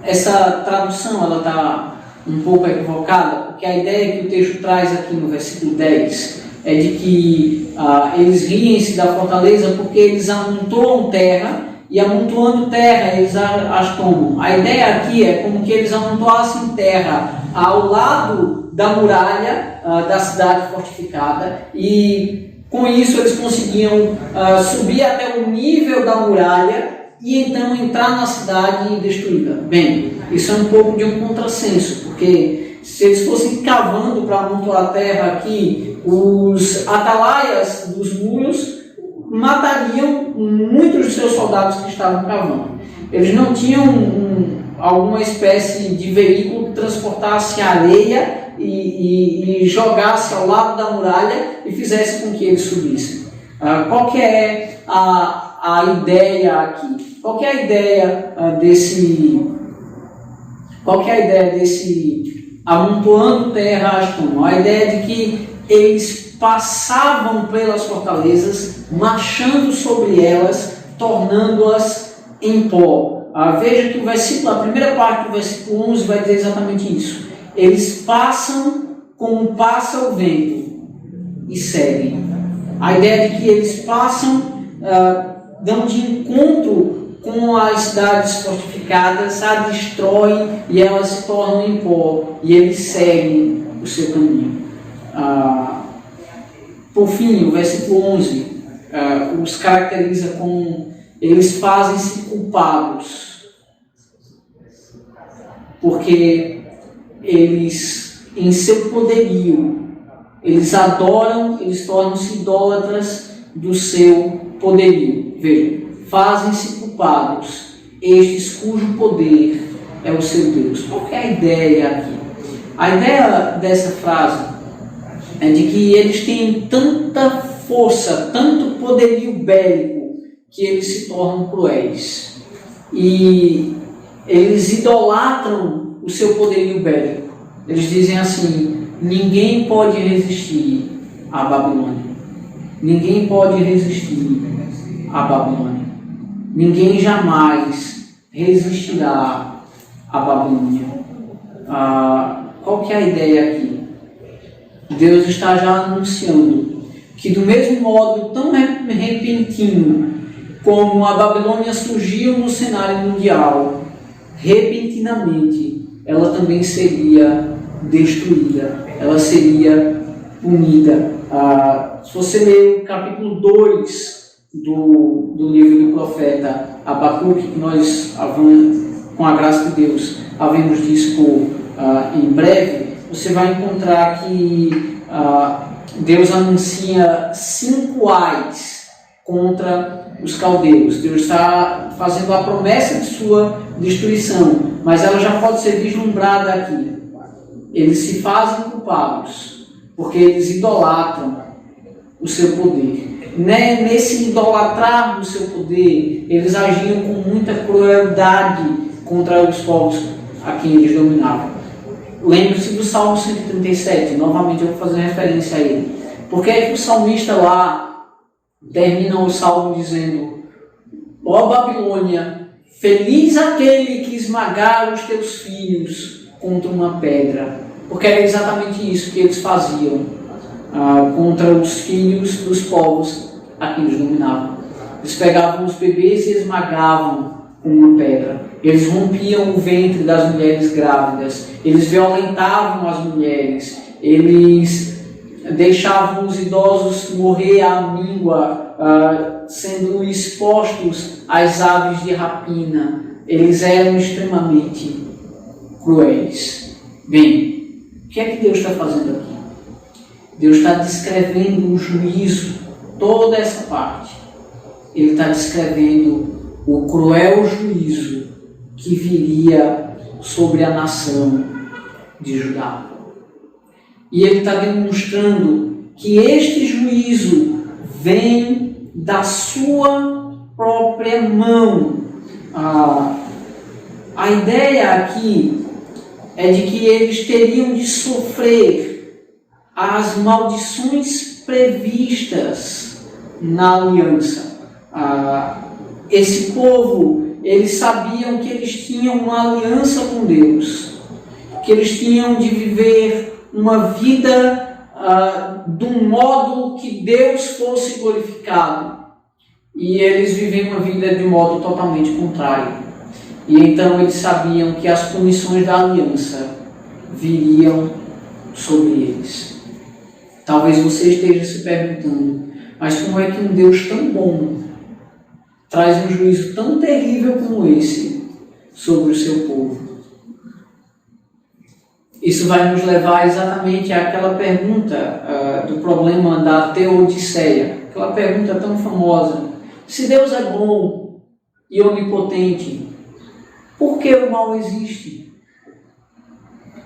essa tradução está um pouco equivocada, porque a ideia que o texto traz aqui no versículo 10 é de que eles riem-se da fortaleza porque eles amontoam terra, e amontoando terra eles as tomam. A ideia aqui é como que eles amontoassem terra ao lado da muralha da cidade fortificada, e com isso eles conseguiam subir até o nível da muralha e então entrar na cidade e destruí-la. Bem, isso é um pouco de um contrassenso, porque se eles fossem cavando para amontoar a terra aqui, os atalaias dos muros matariam muitos dos seus soldados que estavam cavando. Eles não tinham alguma espécie de veículo que transportasse areia e jogasse ao lado da muralha e fizesse com que eles subissem. Qual que é a ideia aqui? Qual que é a ideia desse amontoando terra as tomam? A ideia de que eles passavam pelas fortalezas, marchando sobre elas, tornando-as em pó. Veja que a primeira parte do versículo 11 vai dizer exatamente isso. Eles passam como passa o vento e seguem. A ideia de que eles passam, dão de encontro com as cidades fortificadas, a destroem e elas se tornam em pó e eles seguem o seu caminho. Por fim, o versículo 11 os caracteriza como eles fazem-se culpados, porque eles, em seu poderio, eles adoram, eles tornam-se idólatras do seu poderio. Veja, fazem-se culpados, estes cujo poder é o seu Deus. Qual que é a ideia aqui? A ideia dessa frase é de que eles têm tanta força, tanto poderio bélico, que eles se tornam cruéis. E eles idolatram o seu poderio bélico. Eles dizem assim: ninguém pode resistir à Babilônia. Ninguém pode resistir à Babilônia. Ninguém jamais resistirá à Babilônia. Qual que é a ideia aqui? Deus está já anunciando que, do mesmo modo tão repentino como a Babilônia surgiu no cenário mundial, repentinamente ela também seria destruída, ela seria punida. Se você ler o capítulo 2 do livro do profeta Abacuque, que nós, com a graça de Deus, havemos disso em breve, você vai encontrar que Deus anuncia 5 ais contra os caldeus. Deus está fazendo a promessa de sua destruição, mas ela já pode ser vislumbrada aqui. Eles se fazem culpados porque eles idolatram o seu poder. Nesse idolatrar do seu poder, eles agiam com muita crueldade contra os povos a quem eles dominavam. Lembre-se do Salmo 137, novamente eu vou fazer referência a ele. Porque é que o salmista lá termina o salmo dizendo: ó Babilônia, feliz aquele que esmagar os teus filhos contra uma pedra. Porque era exatamente isso que eles faziam contra os filhos dos povos a quem eles dominavam. Eles pegavam os bebês e esmagavam com uma pedra. Eles rompiam o ventre das mulheres grávidas. Eles violentavam as mulheres. Eles deixavam os idosos morrer à míngua, sendo expostos às aves de rapina. Eles eram extremamente cruéis. Bem, o que é que Deus está fazendo aqui? Deus está descrevendo o juízo, toda essa parte. Ele está descrevendo o cruel juízo que viria sobre a nação de Judá. E ele está demonstrando que este juízo vem da sua própria mão. A ideia aqui é de que eles teriam de sofrer as maldições previstas na aliança. Esse povo, eles sabiam que eles tinham uma aliança com Deus, que eles tinham de viver uma vida de um modo que Deus fosse glorificado. E eles vivem uma vida de modo totalmente contrário. E então eles sabiam que as punições da aliança viriam sobre eles. Talvez você esteja se perguntando: mas como é que um Deus tão bom traz um juízo tão terrível como esse sobre o seu povo? Isso vai nos levar exatamente àquela pergunta do problema da Teodiceia. Aquela pergunta tão famosa: se Deus é bom e onipotente, por que o mal existe?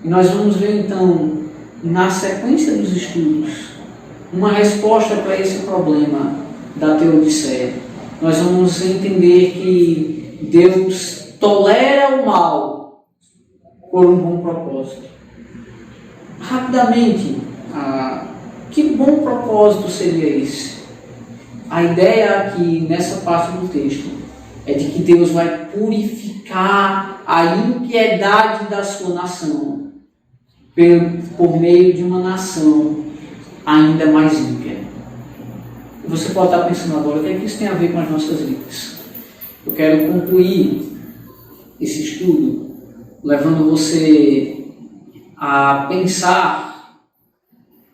E nós vamos ver então, na sequência dos estudos, uma resposta para esse problema da Teodiceia. Nós vamos entender que Deus tolera o mal por um bom propósito. Rapidamente, que bom propósito seria esse? A ideia aqui, nessa parte do texto, é de que Deus vai purificar a impiedade da sua nação por meio de uma nação ainda mais ímpia. Você pode estar pensando agora, o que é que isso tem a ver com as nossas vidas? Eu quero concluir esse estudo levando você a pensar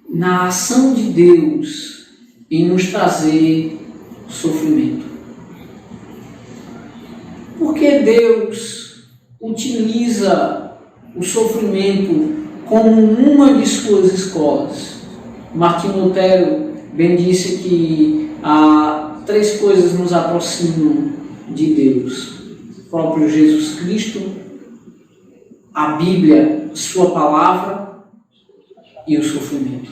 na ação de Deus em nos trazer sofrimento. Por que Deus utiliza o sofrimento como uma de suas escolas? Martinho Lutero bem disse que há 3 coisas nos aproximam de Deus: o próprio Jesus Cristo, a Bíblia, sua palavra, e o sofrimento.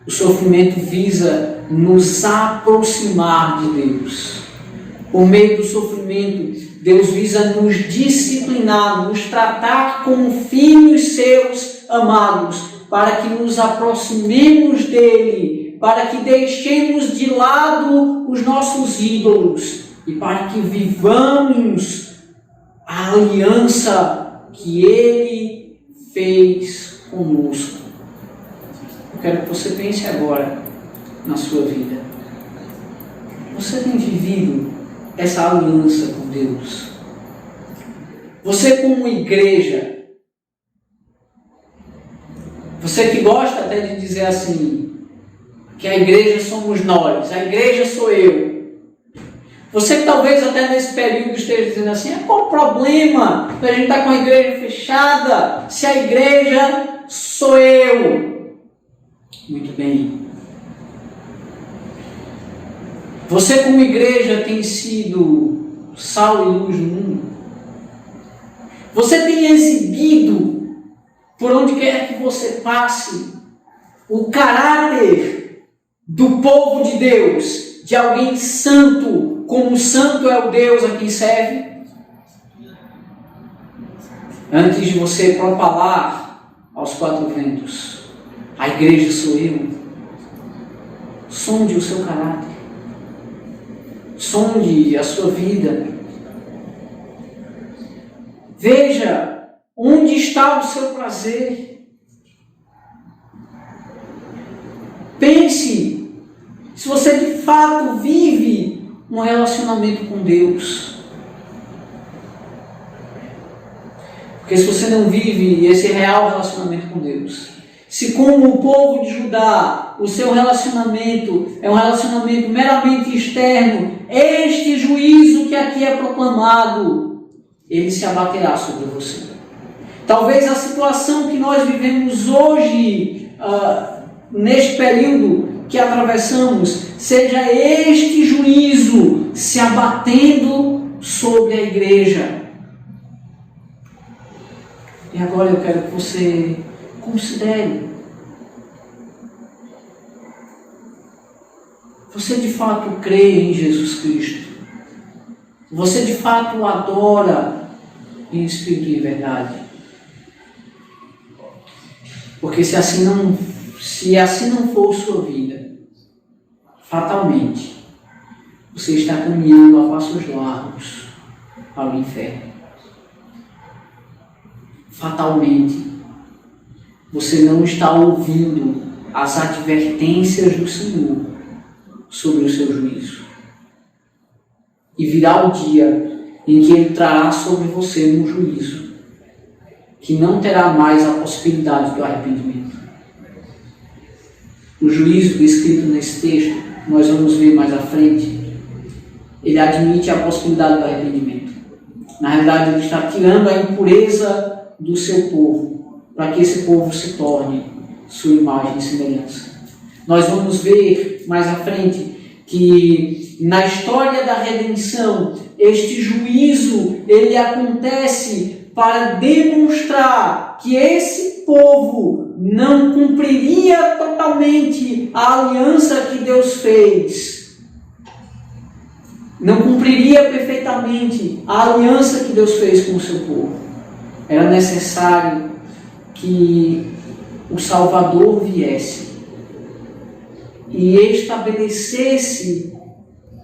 O sofrimento visa nos aproximar de Deus. Por meio do sofrimento, Deus visa nos disciplinar, nos tratar como filhos seus amados, para que nos aproximemos dele, para que deixemos de lado os nossos ídolos e para que vivamos a aliança que ele fez conosco. Eu quero que você pense agora na sua vida. Você tem vivido essa aliança com Deus? Você, como igreja, você que gosta até de dizer assim, que a igreja somos nós, a igreja sou eu. Você que talvez até nesse período esteja dizendo assim, qual o problema da gente estar com a igreja fechada, se a igreja sou eu? Muito bem. Você como igreja tem sido sal e luz no mundo? Você tem exibido, por onde quer que você passe, o caráter do povo de Deus, de alguém santo, como santo é o Deus a quem serve? Antes de você propalar aos 4 ventos, a igreja sou eu, sonde o seu caráter, sonde a sua vida, veja onde está o seu prazer, pense se você de fato vive um relacionamento com Deus. Porque se você não vive esse real relacionamento com Deus, se como o povo de Judá, o seu relacionamento é um relacionamento meramente externo, este juízo que aqui é proclamado, ele se abaterá sobre você. Talvez a situação que nós vivemos hoje, neste período que atravessamos, seja este juízo se abatendo sobre a igreja. E agora eu quero que você considere. Você de fato crê em Jesus Cristo? Você de fato o adora em espírito e em verdade? Porque se assim não for sua vida, fatalmente você está caminhando a passos largos para o inferno. Fatalmente você não está ouvindo as advertências do Senhor sobre o seu juízo. E virá o dia em que Ele trará sobre você um juízo que não terá mais a possibilidade do arrependimento. O juízo descrito nesse texto, nós vamos ver mais à frente, ele admite a possibilidade do arrependimento. Na realidade, ele está tirando a impureza do seu povo, para que esse povo se torne sua imagem e semelhança. Nós vamos ver mais à frente que na história da redenção, este juízo, ele acontece para demonstrar que esse povo não cumpriria totalmente a aliança que Deus fez. Não cumpriria perfeitamente a aliança que Deus fez com o seu povo. Era necessário que o Salvador viesse e estabelecesse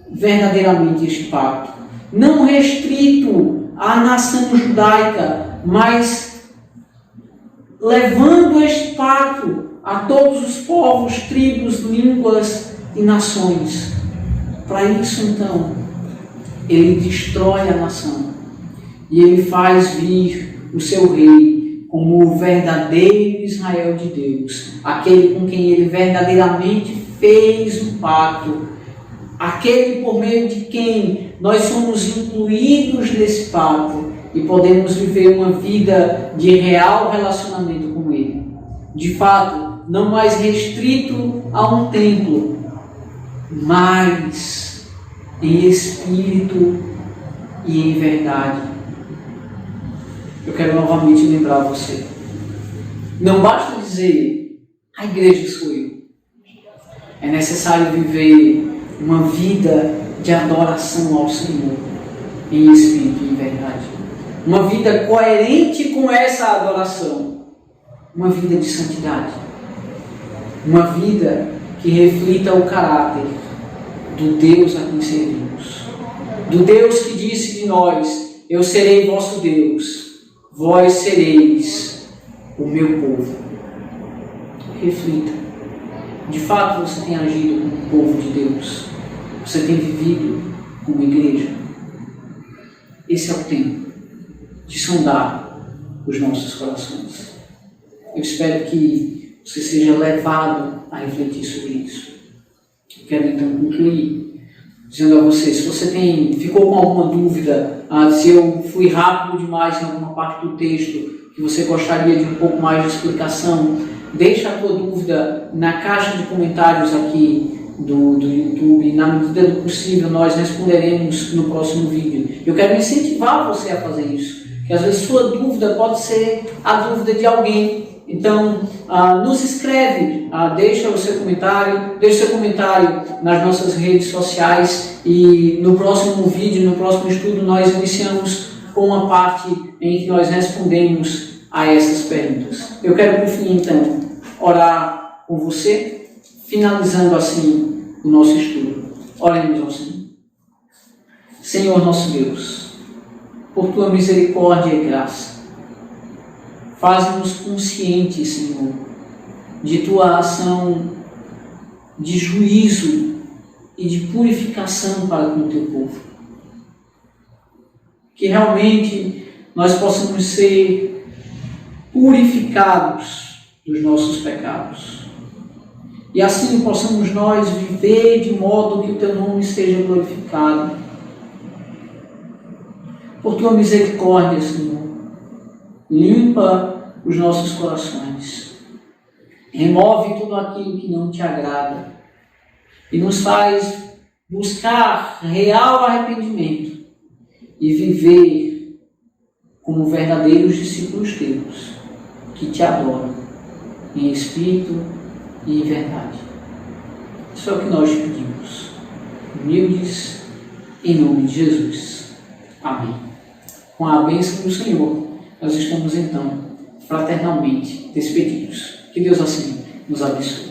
verdadeiramente este pacto. não restrito à nação judaica, mas levando este pacto a todos os povos, tribos, línguas e nações. Para isso, então, ele destrói a nação e ele faz vir o seu rei como o verdadeiro Israel de Deus, aquele com quem ele verdadeiramente fez um pacto, aquele por meio de quem nós somos incluídos nesse pacto e podemos viver uma vida de real relacionamento com ele. De fato, não mais restrito a um templo, mas em espírito e em verdade. Eu quero novamente lembrar você. Não basta dizer, a igreja sou eu. É necessário viver uma vida de adoração ao Senhor, em espírito e em verdade. Uma vida coerente com essa adoração. Uma vida de santidade. Uma vida que reflita o caráter do Deus a quem servimos. Do Deus que disse de nós, eu serei vosso Deus, vós sereis o meu povo. Reflita. De fato, você tem agido como o povo de Deus. Você tem vivido como igreja. Esse é o tempo de sondar os nossos corações. Eu espero que você seja levado a refletir sobre isso. Eu quero então concluir dizendo a você, se você ficou com alguma dúvida, se eu fui rápido demais em alguma parte do texto, que você gostaria de um pouco mais de explicação, deixa a tua dúvida na caixa de comentários aqui do YouTube. Na medida do possível, nós responderemos no próximo vídeo. Eu quero incentivar você a fazer isso, que às vezes sua dúvida pode ser a dúvida de alguém. Então, nos escreve, deixa o seu comentário nas nossas redes sociais e no próximo vídeo, no próximo estudo, nós iniciamos com uma parte em que nós respondemos a essas perguntas. Eu quero, por fim, então, orar com você, finalizando assim o nosso estudo. Oremos ao Senhor. Senhor nosso Deus, por Tua misericórdia e graça, faz-nos conscientes, Senhor, de Tua ação de juízo e de purificação para com o Teu povo. Que realmente nós possamos ser purificados dos nossos pecados. E assim possamos nós viver de modo que o Teu nome seja glorificado. Por Tua misericórdia, Senhor, limpa os nossos corações. Remove tudo aquilo que não Te agrada. E nos faz buscar real arrependimento e viver como verdadeiros discípulos Teus, que Te adoram em espírito e em verdade. Isso é o que nós te pedimos, humildes, em nome de Jesus. Amém. Com a bênção do Senhor, nós estamos então fraternalmente despedidos. Que Deus assim nos abençoe.